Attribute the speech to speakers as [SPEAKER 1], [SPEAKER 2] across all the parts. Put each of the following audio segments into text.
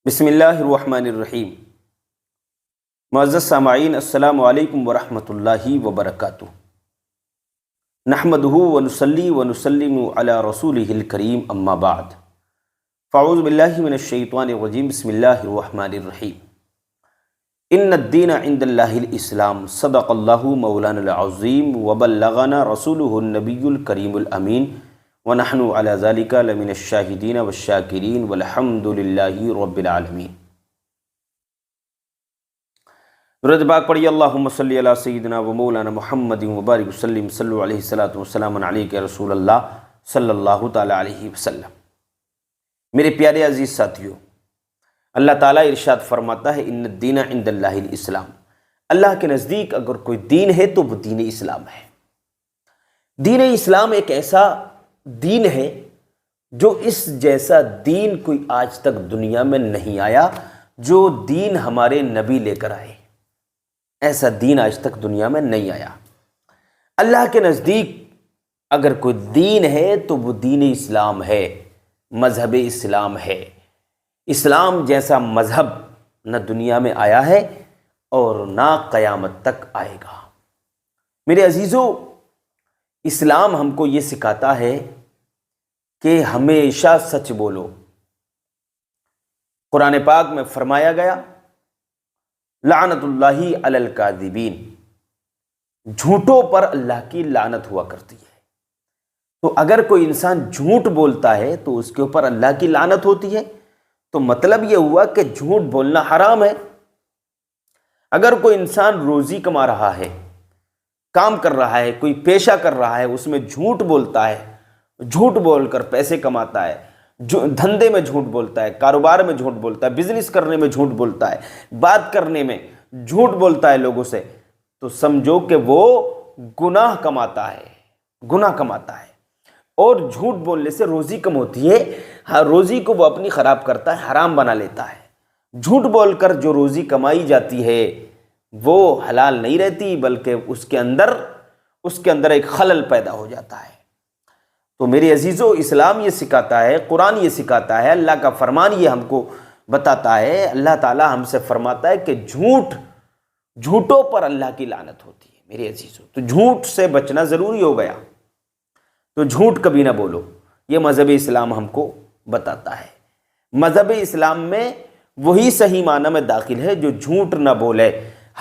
[SPEAKER 1] بسم اللہ الرحمن الرحیم۔ معزز سامعین، السلام علیکم ورحمۃ اللہ وبرکاتہ۔ نحمدہ ونصلی ونسلم علی رسولہ الکریم، اما بعد فاعوذ باللہ من الشیطان الرجیم، بسم اللہ الرحمن الرحیم۔ ان الدین عند اللہ الاسلام، صدق اللہ مولانا العظیم وبلغنا رسولہ النبی الکریم الامین، وَنَحْنُ عَلَى ذَلِكَ لَمِنَ الشَّاهِدِينَ وَالشَّاكِرِينَ وَالْحَمْدُ لِلَّهِ رَبِّ الْعَالَمِينَ۔ درود پاک پڑھیے، اللہم صلی علی سیدنا و مولانا محمد وبارک وسلم، صلو علیہ الصلاۃ والسلام علیک رسول اللہ صلی اللہ تعالیٰ علیہ وسلم۔ میرے پیارے عزیز ساتھیو، اللہ تعالیٰ ارشاد فرماتا ہے ان الدین عند اللہ الاسلام، اللہ کے نزدیک اگر کوئی دین ہے تو وہ دین اسلام ہے۔ دین اسلام ایک ایسا دین ہے جو اس جیسا دین کوئی آج تک دنیا میں نہیں آیا، جو دین ہمارے نبی لے کر آئے، ایسا دین آج تک دنیا میں نہیں آیا۔ اللہ کے نزدیک اگر کوئی دین ہے تو وہ دین اسلام ہے، مذہب اسلام ہے۔ اسلام جیسا مذہب نہ دنیا میں آیا ہے اور نہ قیامت تک آئے گا۔ میرے عزیزو، اسلام ہم کو یہ سکھاتا ہے کہ ہمیشہ سچ بولو۔ قرآن پاک میں فرمایا گیا، لعنت اللہ علی الکاذبین، جھوٹوں پر اللہ کی لعنت ہوا کرتی ہے۔ تو اگر کوئی انسان جھوٹ بولتا ہے تو اس کے اوپر اللہ کی لعنت ہوتی ہے، تو مطلب یہ ہوا کہ جھوٹ بولنا حرام ہے۔ اگر کوئی انسان روزی کما رہا ہے، کام کر رہا ہے، کوئی پیشہ کر رہا ہے، اس میں جھوٹ بولتا ہے، جھوٹ بول کر پیسے کماتا ہے، دھندے میں جھوٹ بولتا ہے، کاروبار میں جھوٹ بولتا ہے، بزنس کرنے میں جھوٹ بولتا ہے، بات کرنے میں جھوٹ بولتا ہے لوگوں سے، تو سمجھو کہ وہ گناہ کماتا ہے، گناہ کماتا ہے۔ اور جھوٹ بولنے سے روزی کم ہوتی ہے، ہر روزی کو وہ اپنی خراب کرتا ہے، حرام بنا لیتا ہے۔ جھوٹ بول کر جو روزی کمائی جاتی ہے وہ حلال نہیں رہتی، بلکہ اس کے اندر ایک خلل پیدا ہو جاتا ہے۔ تو میرے عزیزو، اسلام یہ سکھاتا ہے، قرآن یہ سکھاتا ہے، اللہ کا فرمان یہ ہم کو بتاتا ہے، اللہ تعالیٰ ہم سے فرماتا ہے کہ جھوٹوں پر اللہ کی لعنت ہوتی ہے۔ میرے عزیزو، تو جھوٹ سے بچنا ضروری ہو گیا، تو جھوٹ کبھی نہ بولو، یہ مذہب اسلام ہم کو بتاتا ہے۔ مذہب اسلام میں وہی صحیح معنی میں داخل ہے جو جھوٹ نہ بولے،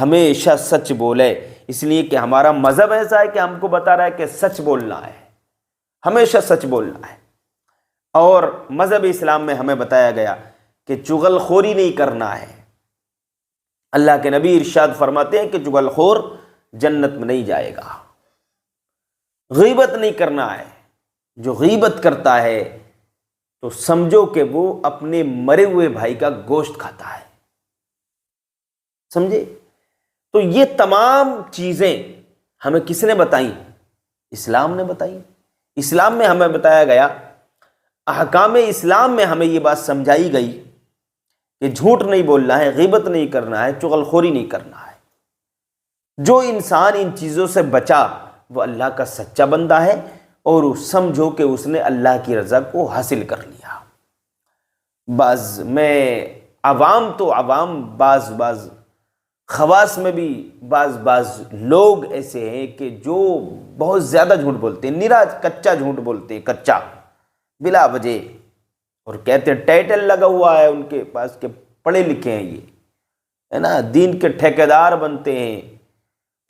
[SPEAKER 1] ہمیشہ سچ بولے، اس لیے کہ ہمارا مذہب ایسا ہے کہ ہم کو بتا رہا ہے کہ سچ بولنا ہے، ہمیشہ سچ بولنا ہے۔ اور مذہب اسلام میں ہمیں بتایا گیا کہ چغل خوری نہیں کرنا ہے۔ اللہ کے نبی ارشاد فرماتے ہیں کہ چغل خور جنت میں نہیں جائے گا۔ غیبت نہیں کرنا ہے، جو غیبت کرتا ہے تو سمجھو کہ وہ اپنے مرے ہوئے بھائی کا گوشت کھاتا ہے، سمجھے؟ تو یہ تمام چیزیں ہمیں کس نے بتائیں؟ اسلام نے بتائیں۔ اسلام میں ہمیں بتایا گیا، احکام اسلام میں ہمیں یہ بات سمجھائی گئی کہ جھوٹ نہیں بولنا ہے، غیبت نہیں کرنا ہے، چغل خوری نہیں کرنا ہے۔ جو انسان ان چیزوں سے بچا وہ اللہ کا سچا بندہ ہے، اور سمجھو کہ اس نے اللہ کی رضا کو حاصل کر لیا۔ بعض خواص میں بھی بعض لوگ ایسے ہیں کہ جو بہت زیادہ جھوٹ بولتے ہیں، نرا کچا جھوٹ بولتے ہیں، کچا بلا وجہ، اور کہتے ہیں ٹائٹل لگا ہوا ہے ان کے پاس کہ پڑھے لکھے ہیں، یہ ہے نا، دین کے ٹھیکیدار بنتے ہیں،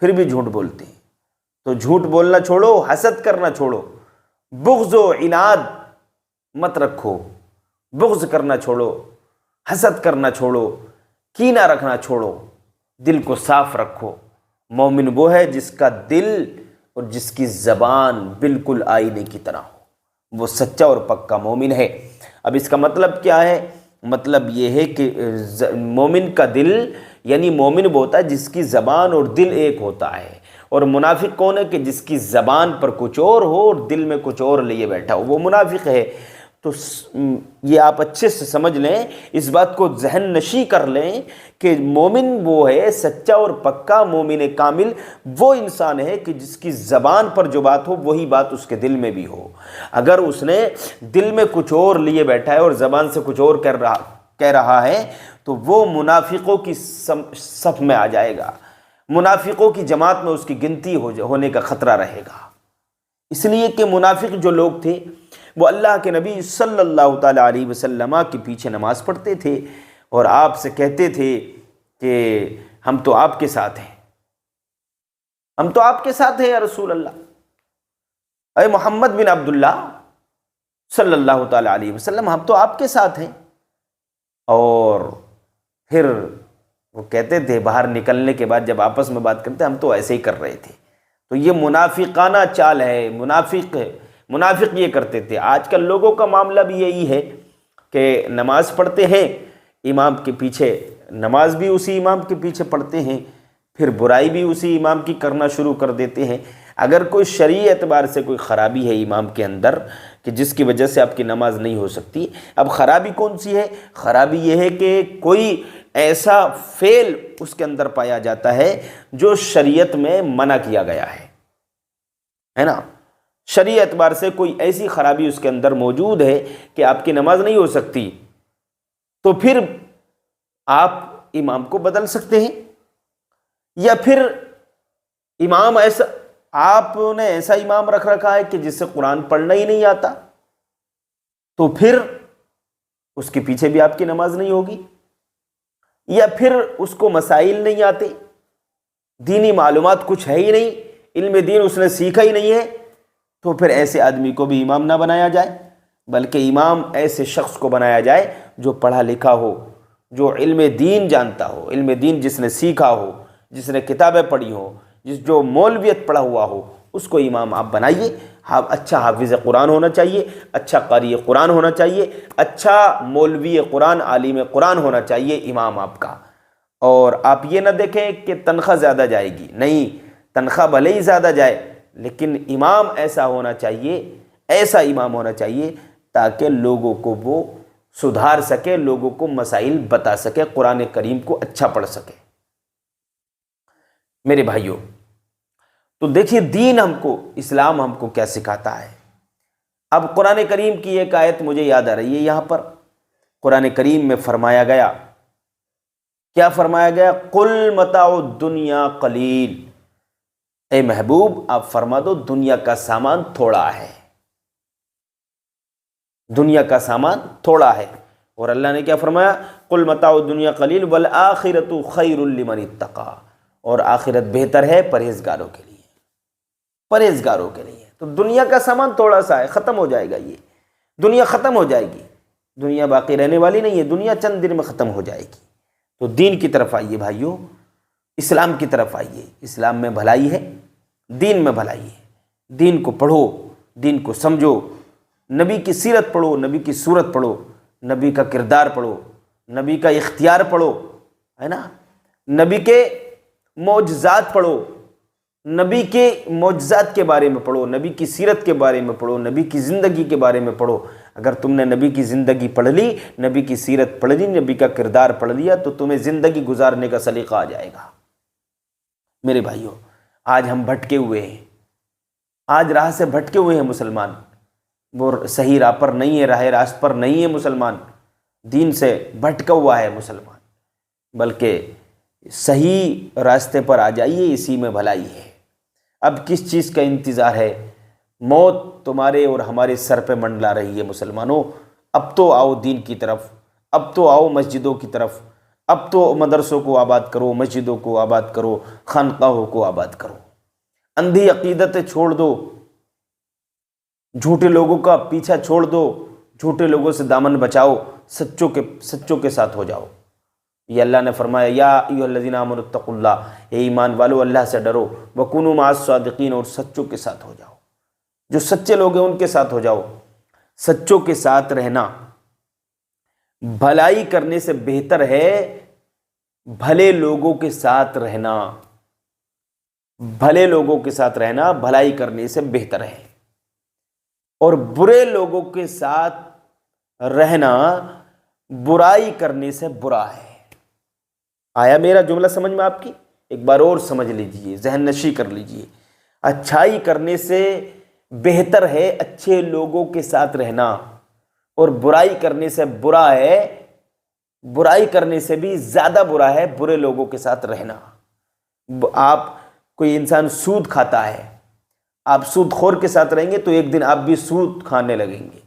[SPEAKER 1] پھر بھی جھوٹ بولتے ہیں۔ تو جھوٹ بولنا چھوڑو، حسد کرنا چھوڑو، بغض و عناد مت رکھو، بغض کرنا چھوڑو، حسد کرنا چھوڑو، کینہ رکھنا چھوڑو، دل کو صاف رکھو۔ مومن وہ ہے جس کا دل اور جس کی زبان بالکل آئینے کی طرح ہو، وہ سچا اور پکا مومن ہے۔ اب اس کا مطلب کیا ہے؟ مطلب یہ ہے کہ مومن کا دل، یعنی مومن وہ ہوتا ہے جس کی زبان اور دل ایک ہوتا ہے، اور منافق کون ہے؟ کہ جس کی زبان پر کچھ اور ہو اور دل میں کچھ اور لیے بیٹھا ہو، وہ منافق ہے۔ تو یہ آپ اچھے سے سمجھ لیں، اس بات کو ذہن نشی کر لیں کہ مومن وہ ہے سچا اور پکا، مومن کامل وہ انسان ہے کہ جس کی زبان پر جو بات ہو وہی بات اس کے دل میں بھی ہو۔ اگر اس نے دل میں کچھ اور لیے بیٹھا ہے اور زبان سے کچھ اور کہہ رہا ہے تو وہ منافقوں کی صف میں آ جائے گا، منافقوں کی جماعت میں اس کی گنتی ہونے کا خطرہ رہے گا۔ اس لیے کہ منافق جو لوگ تھے وہ اللہ کے نبی صلی اللہ تعالیٰ علیہ وسلم کے پیچھے نماز پڑھتے تھے اور آپ سے کہتے تھے کہ ہم تو آپ کے ساتھ ہیں، ہم تو آپ کے ساتھ ہیں یا رسول اللہ، اے محمد بن عبداللہ صلی اللہ تعالیٰ علیہ وسلم، ہم تو آپ کے ساتھ ہیں۔ اور پھر وہ کہتے تھے باہر نکلنے کے بعد جب آپس میں بات کرتے ہم تو ایسے ہی کر رہے تھے۔ تو یہ منافقانہ چال ہے، منافق یہ کرتے تھے۔ آج کل لوگوں کا معاملہ بھی یہی ہے کہ نماز پڑھتے ہیں امام کے پیچھے، نماز بھی اسی امام کے پیچھے پڑھتے ہیں، پھر برائی بھی اسی امام کی کرنا شروع کر دیتے ہیں۔ اگر کوئی شرعی اعتبار سے کوئی خرابی ہے امام کے اندر کہ جس کی وجہ سے آپ کی نماز نہیں ہو سکتی، اب خرابی کون سی ہے؟ خرابی یہ ہے کہ کوئی ایسا فعل اس کے اندر پایا جاتا ہے جو شریعت میں منع کیا گیا ہے نا، شرعی اعتبار سے کوئی ایسی خرابی اس کے اندر موجود ہے کہ آپ کی نماز نہیں ہو سکتی، تو پھر آپ امام کو بدل سکتے ہیں، یا پھر امام ایسا آپ نے ایسا امام رکھ رکھا ہے کہ جس سے قرآن پڑھنا ہی نہیں آتا، تو پھر اس کے پیچھے بھی آپ کی نماز نہیں ہوگی، یا پھر اس کو مسائل نہیں آتے، دینی معلومات کچھ ہے ہی نہیں، علم دین اس نے سیکھا ہی نہیں ہے، تو پھر ایسے آدمی کو بھی امام نہ بنایا جائے، بلکہ امام ایسے شخص کو بنایا جائے جو پڑھا لکھا ہو، جو علم دین جانتا ہو، علم دین جس نے سیکھا ہو، جس نے کتابیں پڑھی ہو، جو مولویت پڑھا ہوا ہو، اس کو امام آپ بنائیے۔ اچھا حافظ قرآن ہونا چاہیے، اچھا قاری قرآن ہونا چاہیے، اچھا مولوی قرآن، عالم قرآن ہونا چاہیے امام آپ کا۔ اور آپ یہ نہ دیکھیں کہ تنخواہ زیادہ جائے گی، نہیں، تنخواہ بھلے ہی زیادہ جائے لیکن امام ایسا ہونا چاہیے، ایسا امام ہونا چاہیے تاکہ لوگوں کو وہ سدھار سکے، لوگوں کو مسائل بتا سکے، قرآن کریم کو اچھا پڑھ سکے۔ میرے بھائیوں، تو دیکھیے دین ہم کو، اسلام ہم کو کیا سکھاتا ہے۔ اب قرآن کریم کی ایک آیت مجھے یاد آ رہی ہے، یہاں پر قرآن کریم میں فرمایا گیا، کیا فرمایا گیا؟ قل متاع الدنیا قلیل، اے محبوب آپ فرما دو دنیا کا سامان تھوڑا ہے، دنیا کا سامان تھوڑا ہے۔ اور اللہ نے کیا فرمایا؟ قل متاع الدنیا قلیل والآخرۃ خیر لمن اتقی، اور آخرت بہتر ہے پرہیزگاروں کے لیے، پرہیزگاروں کے لیے۔ تو دنیا کا سامان تھوڑا سا ہے، ختم ہو جائے گا، یہ دنیا ختم ہو جائے گی، دنیا باقی رہنے والی نہیں ہے، دنیا چند دن میں ختم ہو جائے گی۔ تو دین کی طرف آئیے بھائیوں، اسلام کی طرف آئیے، اسلام میں بھلائی ہے، دین میں بھلائی ہے، دین کو پڑھو، دین کو سمجھو، نبی کی سیرت پڑھو، نبی کی صورت پڑھو، نبی کا کردار پڑھو، نبی کا اختیار پڑھو، ہے نا، نبی کے معجزات پڑھو، نبی کے معجزات کے بارے میں پڑھو، نبی کی سیرت کے بارے میں پڑھو، نبی کی زندگی کے بارے میں پڑھو۔ اگر تم نے نبی کی زندگی پڑھ لی، نبی کی سیرت پڑھ لی، نبی کا کردار پڑھ لیا، تو تمہیں زندگی گزارنے کا سلیقہ آ جائے گا۔ میرے بھائیوں، آج ہم بھٹکے ہوئے ہیں، آج راہ سے بھٹکے ہوئے ہیں مسلمان، وہ صحیح راہ پر نہیں ہے، راہ راست پر نہیں ہے مسلمان، دین سے بھٹکا ہوا ہے مسلمان، بلکہ صحیح راستے پر آ جائیے، اسی میں بھلائی ہے۔ اب کس چیز کا انتظار ہے؟ موت تمہارے اور ہمارے سر پہ منڈلا رہی ہے مسلمانوں، اب تو آؤ دین کی طرف، اب تو آؤ مسجدوں کی طرف، اب تو مدرسوں کو آباد کرو، مسجدوں کو آباد کرو، خانقاہوں کو آباد کرو، اندھی عقیدتیں چھوڑ دو، جھوٹے لوگوں کا پیچھا چھوڑ دو، جھوٹے لوگوں سے دامن بچاؤ، سچوں کے ساتھ ہو جاؤ۔ یہ اللہ نے فرمایا یا ایھا الذین آمنوا اتقوا اللہ، اے ایمان والو اللہ سے ڈرو، وکونوا مع الصادقین، اور سچوں کے ساتھ ہو جاؤ، جو سچے لوگ ہیں ان کے ساتھ ہو جاؤ۔ سچوں کے ساتھ رہنا بھلائی کرنے سے بہتر ہے، بھلے لوگوں کے ساتھ رہنا، بھلے لوگوں کے ساتھ رہنا بھلائی کرنے سے بہتر ہے، اور برے لوگوں کے ساتھ رہنا برائی کرنے سے برا ہے۔ آیا میرا جملہ سمجھ میں آپ کی؟ ایک بار اور سمجھ لیجئے، ذہن نشی کر لیجئے۔ اچھائی کرنے سے بہتر ہے اچھے لوگوں کے ساتھ رہنا، اور برائی کرنے سے برا ہے برائی کرنے سے بھی زیادہ برا ہے برے لوگوں کے ساتھ رہنا۔ آپ کوئی انسان سود کھاتا ہے، آپ سود خور کے ساتھ رہیں گے تو ایک دن آپ بھی سود کھانے لگیں گے،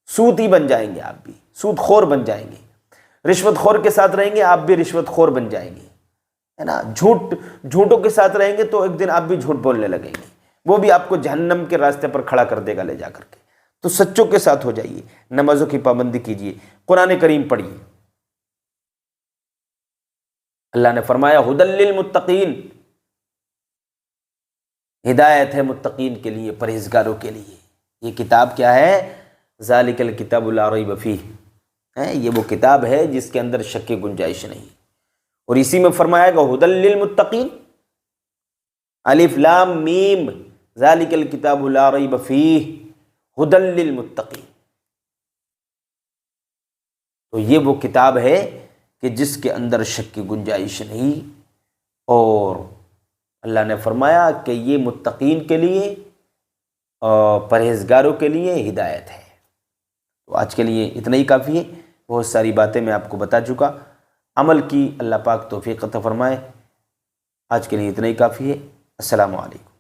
[SPEAKER 1] سود ہی بن جائیں گے، آپ بھی سود خور بن جائیں گے۔ رشوت خور کے ساتھ رہیں گے آپ بھی رشوت خور بن جائیں گے، ہے نا۔ جھوٹوں کے ساتھ رہیں گے تو ایک دن آپ بھی جھوٹ بولنے لگیں گے، وہ بھی آپ کو جہنم کے راستے پر کھڑا کر دے گا لے جا کر کے۔ تو سچوں کے ساتھ ہو جائیے، نمازوں کی پابندی کیجیے، قرآن کریم پڑھیے۔ اللہ نے فرمایا ھدی للمتقین، ہدایت ہے متقین کے لیے، پرہیزگاروں کے لیے۔ یہ کتاب کیا ہے؟ ذالک الکتاب لا ریب فیہ، یہ وہ کتاب ہے جس کے اندر شک کی گنجائش نہیں۔ اور اسی میں فرمایا گا ھدی للمتقین، الف لام میم، ذالک الکتاب لا ریب فیہ ھدی للمتقین۔ تو یہ وہ کتاب ہے کہ جس کے اندر شک کی گنجائش نہیں، اور اللہ نے فرمایا کہ یہ متقین کے لیے اور پرہیزگاروں کے لیے ہدایت ہے۔ تو آج کے لیے اتنا ہی کافی ہے، بہت ساری باتیں میں آپ کو بتا چکا، عمل کی اللہ پاک توفیق عطا فرمائے۔ آج کے لیے اتنا ہی کافی ہے۔ السلام علیکم۔